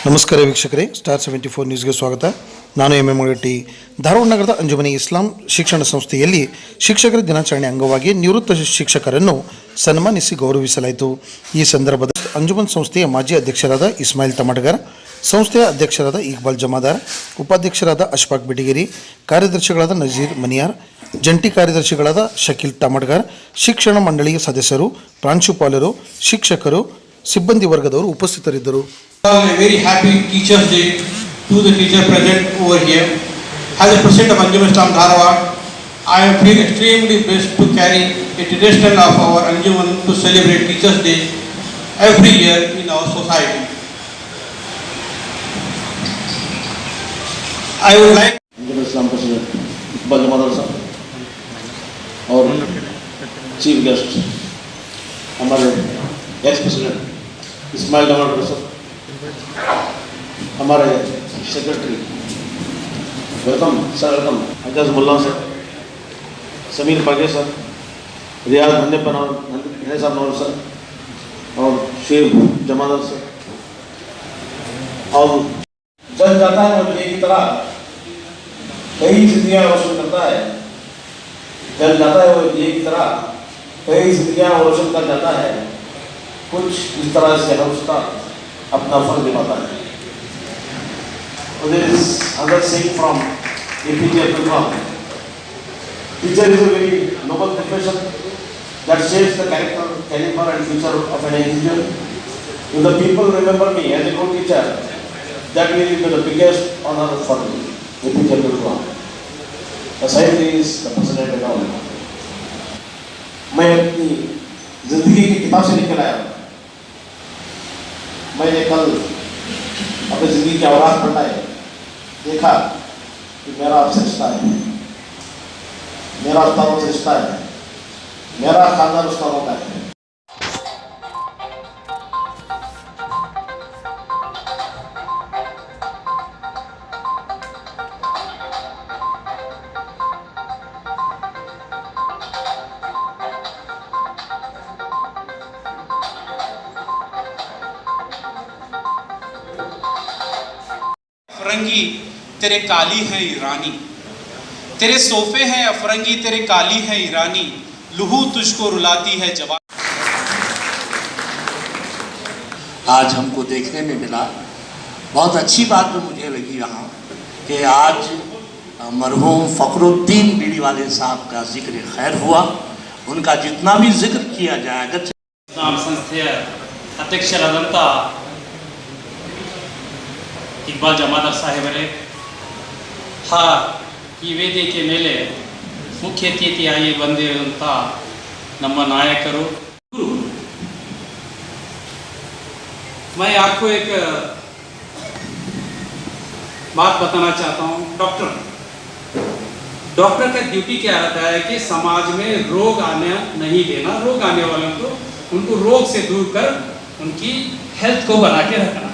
ನಮಸ್ಕಾರ ವೀಕ್ಷಕರೇ, ಸ್ಟಾರ್ 74 ನ್ಯೂಸ್ಗೆ ಸ್ವಾಗತ. ನಾನು ಎಂ ಟಿ. ಧಾರವಾಡ ನಗರದ ಅಂಜುಮನಿ ಇಸ್ಲಾಂ ಶಿಕ್ಷಣ ಸಂಸ್ಥೆಯಲ್ಲಿ ಶಿಕ್ಷಕರ ದಿನಾಚರಣೆ ಅಂಗವಾಗಿ ನಿವೃತ್ತ ಶಿಕ್ಷಕರನ್ನು ಸನ್ಮಾನಿಸಿ ಗೌರವಿಸಲಾಯಿತು. ಈ ಸಂದರ್ಭದಲ್ಲಿ ಅಂಜುಮನ್ ಸಂಸ್ಥೆಯ ಮಾಜಿ ಅಧ್ಯಕ್ಷರಾದ ಇಸ್ಮಾಯಿಲ್ ತಮಟಗಾರ್, ಸಂಸ್ಥೆಯ ಅಧ್ಯಕ್ಷರಾದ ಇಕ್ಬಾಲ್ ಜಮಾದಾರ್, ಉಪಾಧ್ಯಕ್ಷರಾದ ಅಶ್ಫಾಕ್ ಬಿಟಿಗೇರಿ, ಕಾರ್ಯದರ್ಶಿಗಳಾದ ನಜೀರ್ ಮನಿಯಾರ್, ಜಂಟಿ ಕಾರ್ಯದರ್ಶಿಗಳಾದ ಶಕೀಲ್ ತಮಟಗಾರ್, ಶಿಕ್ಷಣ ಮಂಡಳಿಯ ಸದಸ್ಯರು, ಪ್ರಾಂಶುಪಾಲರು, ಶಿಕ್ಷಕರು, ಸಿಬ್ಬಂದಿ ವರ್ಗದವರು ಉಪಸ್ಥಿತರಿದ್ದರು. A very happy Teachers Day to the teacher present over here. As the President of Anjuman Islam Dharwad, I am feel extremely blessed to carry a tradition of our Anjuman to celebrate Teachers Day every year in our society. I would like Anjuman Islam president Iqbal Jamadar साहब और chief guest हमारे ex president Ismail Tamatgar साहब, हमारे secretary welcome sir, welcome Ajaz Mulla sir, Sameer Page sir, रियाज नंदेपन और साहब नौर sir और शेर जमादार sir. और जल जाता है वो एक ही तरह कई जिंदगियां रोशन करता है. जल जाता है वो एक ही तरह कई जिंदगियां रोशन कर जाता है. कुछ इस तरह से हर उसका अपना फर्ज निभाता है. There is another saying from APJ Abdul Kalam. Teacher is a very noble profession that shapes the character, caliber and future of an individual. If the people remember me as a good teacher, that will be the biggest honor for me. APJ Abdul Kalam. The scientist, the president and all. मैं अपनी जिंदगी की किताब से निकल आया. मैंने कल अपनी जिंदगी की औरात पढ़ना है, देखा कि मेरा आपसे रिश्ता है, मेरा उस्तादों से रिश्ता है, मेरा खानदान उस्तादों का है. अफरंगी तेरे काली है ईरानी, तेरे सोफे हैं अफरंगी तेरे काली है ईरानी, लहू तुझको रुलाती है जवान. आज हमको देखने में मिला, बहुत अच्छी बात तो मुझे लगी यहाँ कि आज मरहूम फ़खरुद्दीन बीड़ीवाले साहब का जिक्र खैर हुआ. उनका जितना भी जिक्र किया जाए, अगर ಇಸ್ಲಾಂ ಸಂಸ್ಥೆಯ ಅಧ್ಯಕ್ಷರಾದಂಥ ಇಕ್ಬಾಲ್ ಜಮಾದಾರ್ ಸಾಹೇಬರೇ, ಈ ವೇದಿಕೆ ಮೇಲೆ ಮುಖ್ಯ ಅತಿಥಿಯಾಗಿ ಬಂದಿರುವಂಥ ನಮ್ಮ ನಾಯಕರು, ಗುರು. मैं आपको एक बात बताना चाहता हूँ. डॉक्टर का ड्यूटी क्या रहता है कि समाज में रोग आने नहीं देना, रोग आने वालों को उनको रोग से दूर कर उनकी हेल्थ को बना के रखना.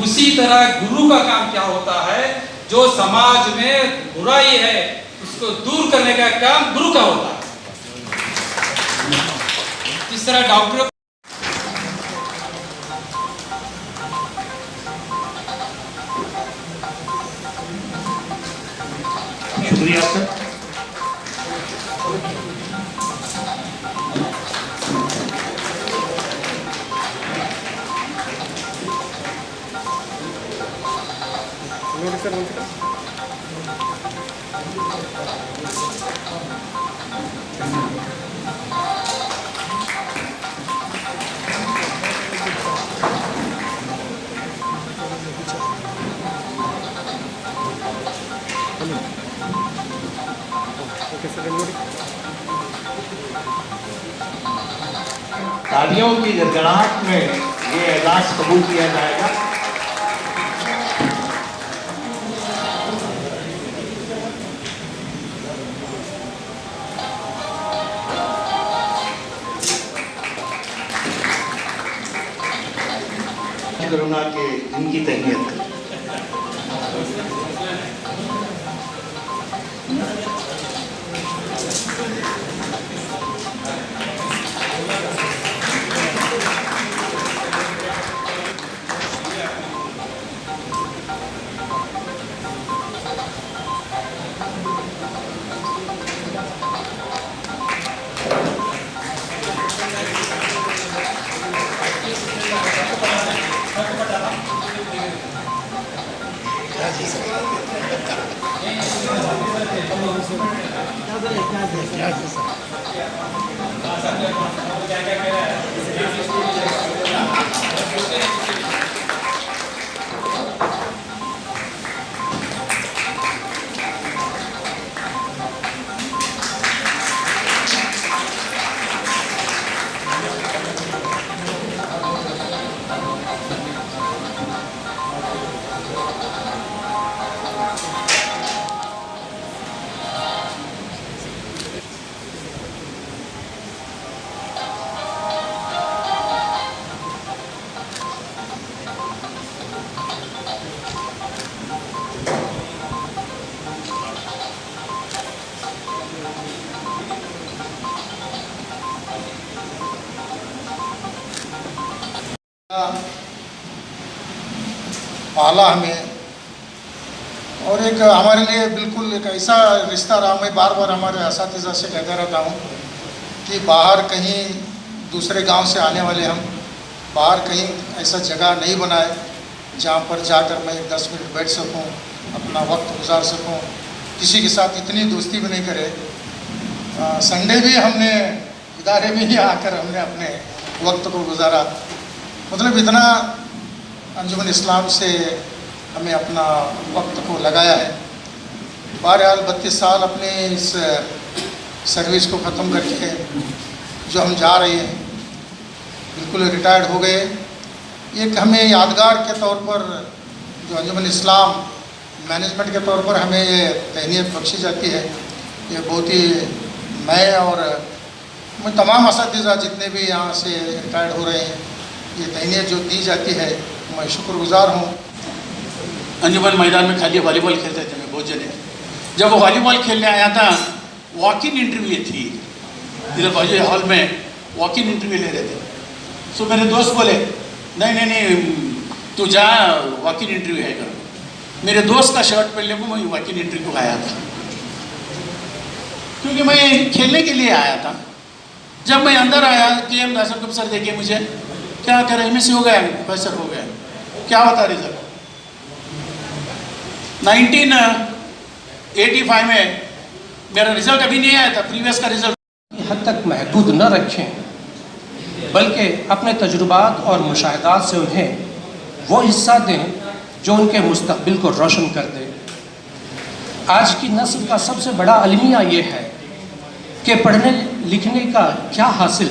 उसी तरह गुरु का काम क्या होता है, जो समाज में बुराई है उसको दूर करने का काम गुरु का होता है. इस तरह डॉक्टर शुक्रिया सर. तालियों की गड़गड़ाहट में ये एलान कबूल किया जाएगा. करूंगा कि इनकी तहनीत पाला हमें, और एक हमारे लिए बिल्कुल एक ऐसा रिश्ता रहा। मैं बार बार हमारे असातिज़ा से कहता रहता हूँ कि बाहर कहीं दूसरे गांव से आने वाले हम बाहर कहीं ऐसा जगह नहीं बनाए जहाँ पर जाकर मैं 10 मिनट बैठ सकूँ, अपना वक्त गुजार सकूँ, किसी के साथ इतनी दोस्ती भी नहीं करे। संडे भी हमने इदारे में ही आकर हमने अपने वक्त को गुजारा। मतलब इतना अंजुमन इस्लाम से हमें अपना वक्त को लगाया है। बहरहाल 32 साल अपने इस सर्विस को ख़त्म करके जो हम जा रहे हैं, बिल्कुल रिटायर्ड हो गए। एक हमें यादगार के तौर पर जो अंजुमन इस्लाम मैनेजमेंट के तौर पर हमें ये तहनीत बख्शी जाती है, ये बहुत ही मैं और मैं तमाम असातिज़ा जितने भी यहाँ से रिटायर्ड हो रहे हैं, ये तहनीत जो दी जाती है, मैं शुक्रगुजार हूँ। अंजुमन मैदान में खाली वॉलीबॉल खेलते थे, मैं बहुत जने। जब वो वॉलीबॉल खेलने आया था, वॉक इन इंटरव्यू थी इधर बाजू हॉल में, वॉक इन इंटरव्यू ले रहे थे। सो मेरे दोस्त बोले नहीं तू जा, वॉक इन इंटरव्यू है कर। मेरे दोस्त का शर्ट पहनने को मैं वॉक इन इंटरव्यू आया था, क्योंकि मैं खेलने के लिए आया था। जब मैं अंदर आया, KM दासम सर देखे मुझे, क्या कर MSc हो गया, प्रोफेसर हो गया, क्या होता रिजल्ट। 1985 में मेरा रिजल्ट अभी नहीं आया था, प्रीवियस का रिजल्ट। हद तक महदूद न रखें, बल्कि अपने तजुर्बात और मुशाहिदात से उन्हें वो हिस्सा दें जो उनके मुस्तकबिल को रोशन कर दे। आज की नस्ल का सबसे बड़ा अलमिया ये है कि पढ़ने लिखने का क्या हासिल,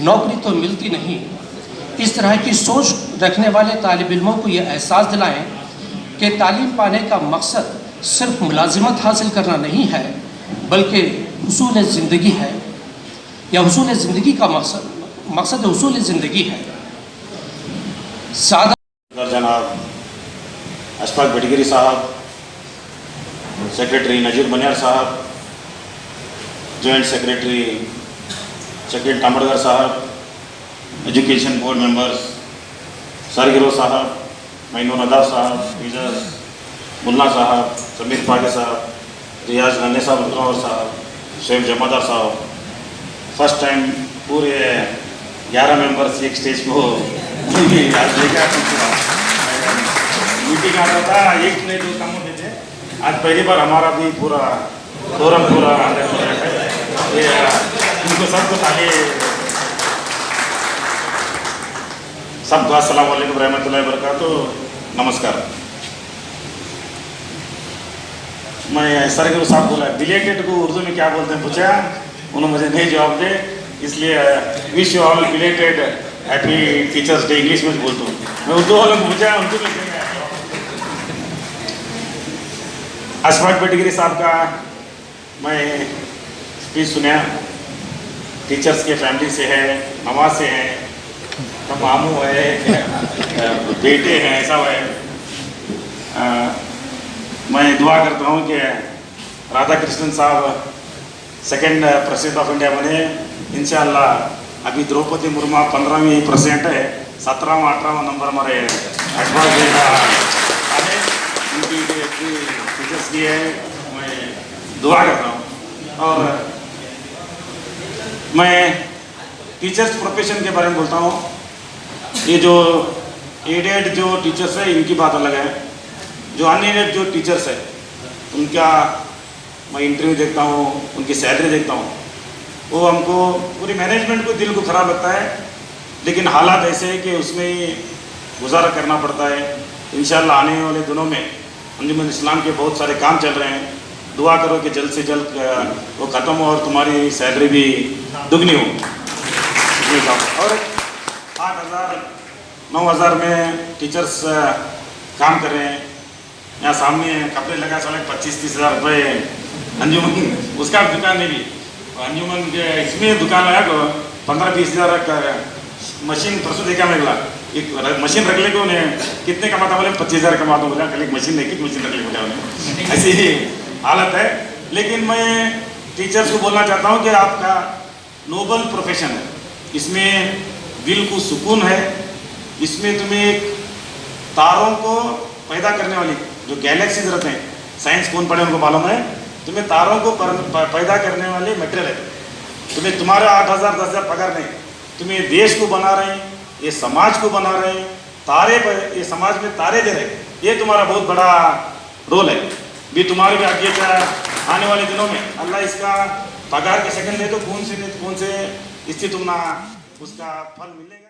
नौकरी तो मिलती नहीं। इस तरह की सोच रखने वाले तालिब इल्मों को ये एहसास दिलाएं कि तालीम पाने का मकसद सिर्फ मुलाजिमत हासिल करना नहीं है, बल्कि हुसूल ज़िंदगी है, या हुसूल ज़िंदगी का मकसद हुसूल ज़िंदगी है। सादा जनाब अशफाक भटगिरी साहब, सेक्रेटरी नजीर बनियार साहब, जॉइंट सेक्रेटरी शकील टामड़गर साहब, एजुकेशन बोर्ड मेंबर्स सरगिरो साहब, मैनून अदाब साहब, टीचर मुन्ना साहब, समीर पागे साहब, रियाज गन्ने साहब साहब, शेख जमादार साहब। फर्स्ट टाइम पूरे 11 मेंबर्स एक स्टेज को आज देखा। मीटिंग आता था, एक नहीं 2 काम होते थे। आज पहली बार हमारा भी पूरा फोरम पूरा ये इनको सबको ताली, सबको अस्सलाम वालेकुम रहमतुल्लाहि व बरकातुहू, नमस्कार। मैं सरगिरो साहब बोला बिलेटेड को उर्दू में क्या बोलते हैं पूछा, उन्होंने मुझे नहीं जवाब दे, इसलिए wish you all belated happy teachers day English में बोलता हूँ। मैं उर्दू वालों को पूछा, उनको अशफाक भटगिरी साहब का मैं स्पीच सुना। टीचर्स के फैमिली से है, नवाज से है, मामू है, बेटे हैं, ऐसा है। मैं दुआ करता हूँ कि राधा कृष्णन साहब सेकंड प्रेसिडेंट ऑफ इंडिया बने इंशाअल्लाह। अभी द्रौपदी मुर्मू 15वीं प्रेसिडेंट है, 17वां 18वां नंबर हमारे अशफाक जी का है। उनकी टीचर्स की है, मैं दुआ करता हूँ। और मैं टीचर्स प्रोफेशन के बारे में बोलता हूँ। ये जो एडेड जो टीचर्स है इनकी बात अलग है, जो अनएडेड जो टीचर्स है उनका मैं इंटरव्यू देखता हूँ, उनकी सैलरी देखता हूँ, वो हमको पूरी मैनेजमेंट को दिल को ख़राब लगता है। लेकिन हालात ऐसे हैं कि उसमें ही गुजारा करना पड़ता है। इंशाल्लाह आने वाले दिनों में अंजुमन इस्लाम के बहुत सारे काम चल रहे हैं, दुआ करो कि जल्द से जल्द वो ख़त्म हो और तुम्हारी सैलरी भी दुगनी हो। और 8,000 9,000 में टीचर्स काम कर रहे हैं। यहाँ सामने कपड़े लगा साले 25-30 हज़ार रुपये अंजुमन, उसका दुकान नहीं भी अंजुमन के इसमें दुकान लगा को 15-20 हज़ार का मशीन परसों देखा मेरा एक मशीन रख ले को उन्हें कितने कमाता बोले 25,000 कमाता बोला, कल एक मशीन देखी मशीन रख ले बोला उन्हें, ऐसी ही हालत है। लेकिन मैं टीचर्स को बोलना चाहता हूँ कि आपका नोबल प्रोफेशन है, इसमें दिल को सुकून है, इसमें तुम्हें एक तारों को पैदा करने वाली जो गैलेक्सीज रहते हैं, साइंस कौन पढ़े उनको मालूम है, तुम्हें तारों को पैदा करने वाले मटेरियल है। तुम्हें तुम्हारा 8,000 10,000 पगार नहीं, तुम्हें देश को बना रहे हैं, ये समाज को बना रहे हैं, तारे पर ये समाज में तारे दे रहे हैं, ये तुम्हारा बहुत बड़ा रोल है। भी तुम्हारे भी आगे क्या आने वाले दिनों में अल्लाह इसका पगार के सेकंड दे तो कौन से इससे तुम ना उसका फल मिलेगा।